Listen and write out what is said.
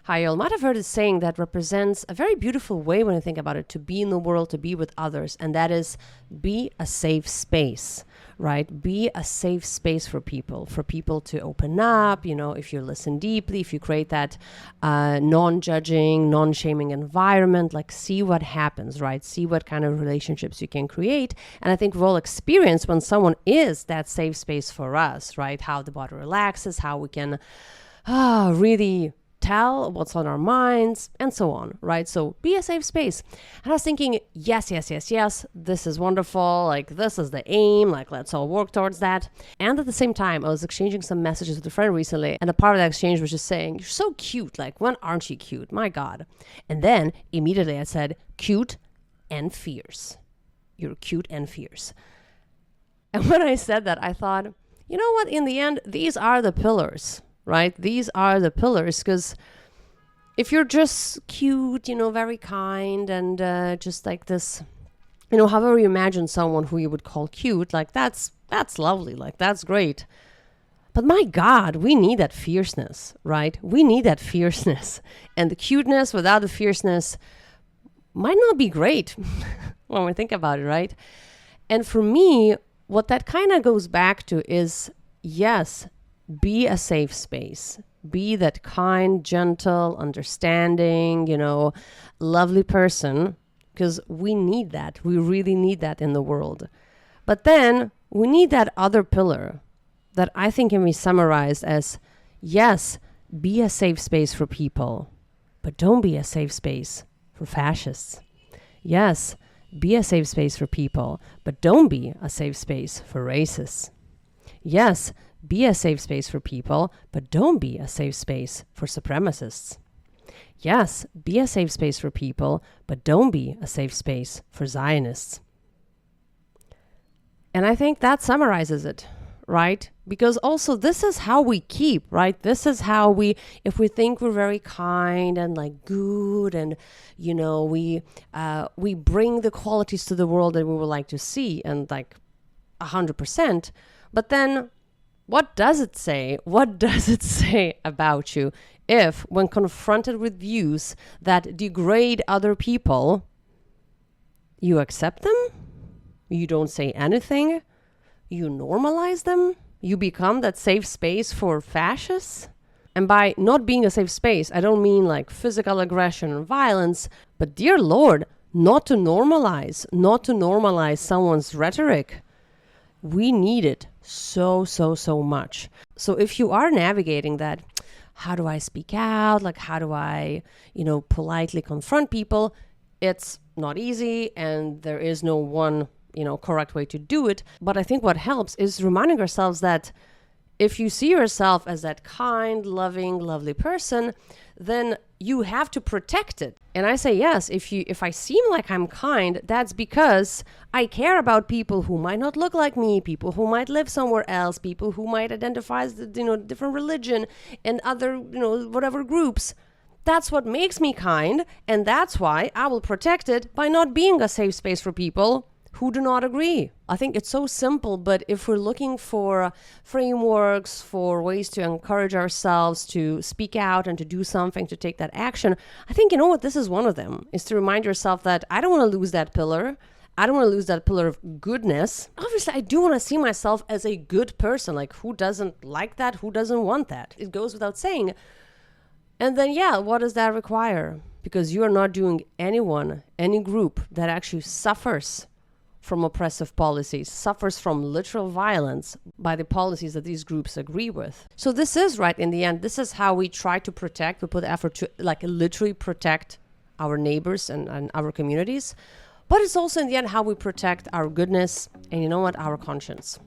Hayel might have heard a saying that represents a very beautiful way when you think about it, to be in the world, to be with others, and that is be a safe space, right? Be a safe space for people to open up, if you listen deeply, if you create that non-judging, non-shaming environment, like see what happens, right? See what kind of relationships you can create. And I think we've all experienced when someone is that safe space for us, right? How the body relaxes, how we can really tell what's on our minds and so on, right? So be a safe space. And I was thinking, yes, this is wonderful. Like, this is the aim. Like, let's all work towards that. And at the same time, I was exchanging some messages with a friend recently, and a part of that exchange was just saying, you're so cute. Like, when aren't you cute? My God. And then immediately I said, cute and fierce. You're cute and fierce. And when I said that, I thought, you know what? In the end, these are the pillars, right? These are the pillars, because if you're just cute, very kind, and just like this, however you imagine someone who you would call cute, like that's lovely, like that's great. But my God, we need that fierceness, right? We need that fierceness. And the cuteness without the fierceness might not be great when we think about it, right? And for me, what that kind of goes back to is, yes, be a safe space. Be that kind, gentle, understanding, lovely person, because we need that. We really need that in the world. But then we need that other pillar that I think can be summarized as, yes, be a safe space for people, but don't be a safe space for fascists. Yes, be a safe space for people, but don't be a safe space for racists. Yes, be a safe space for people, but don't be a safe space for supremacists. Yes, be a safe space for people, but don't be a safe space for Zionists. And I think that summarizes it, right? Because also this is how we keep, right? This is how if we think we're very kind and like good, and we bring the qualities to the world that we would like to see, and like 100%. But then what does it say? What does it say about you if, when confronted with views that degrade other people, you accept them? You don't say anything? You normalize them? You become that safe space for fascists? And by not being a safe space, I don't mean like physical aggression and violence, but dear Lord, not to normalize someone's rhetoric. We need it so much. So if you are navigating that, how do I speak out? Like, how do I, politely confront people? It's not easy, and there is no one, correct way to do it. But I think what helps is reminding ourselves that if you see yourself as that kind, loving, lovely person, then you have to protect it. And I say, yes, if I seem like I'm kind, that's because I care about people who might not look like me, people who might live somewhere else, people who might identify as, different religion and other, whatever groups. That's what makes me kind. And that's why I will protect it by not being a safe space for people who do not agree. I think it's so simple, but if we're looking for frameworks, for ways to encourage ourselves to speak out and to do something, to take that action, I think, this is one of them, is to remind yourself that I don't want to lose that pillar. I don't want to lose that pillar of goodness. Obviously, I do want to see myself as a good person. Like, who doesn't like that? Who doesn't want that? It goes without saying. And then, what does that require? Because you are not doing anyone, any group that actually suffers from oppressive policies, suffers from literal violence by the policies that these groups agree with. So this is, right, in the end, this is how we try to protect, we put effort to literally protect our neighbors and our communities. But it's also in the end how we protect our goodness and our conscience.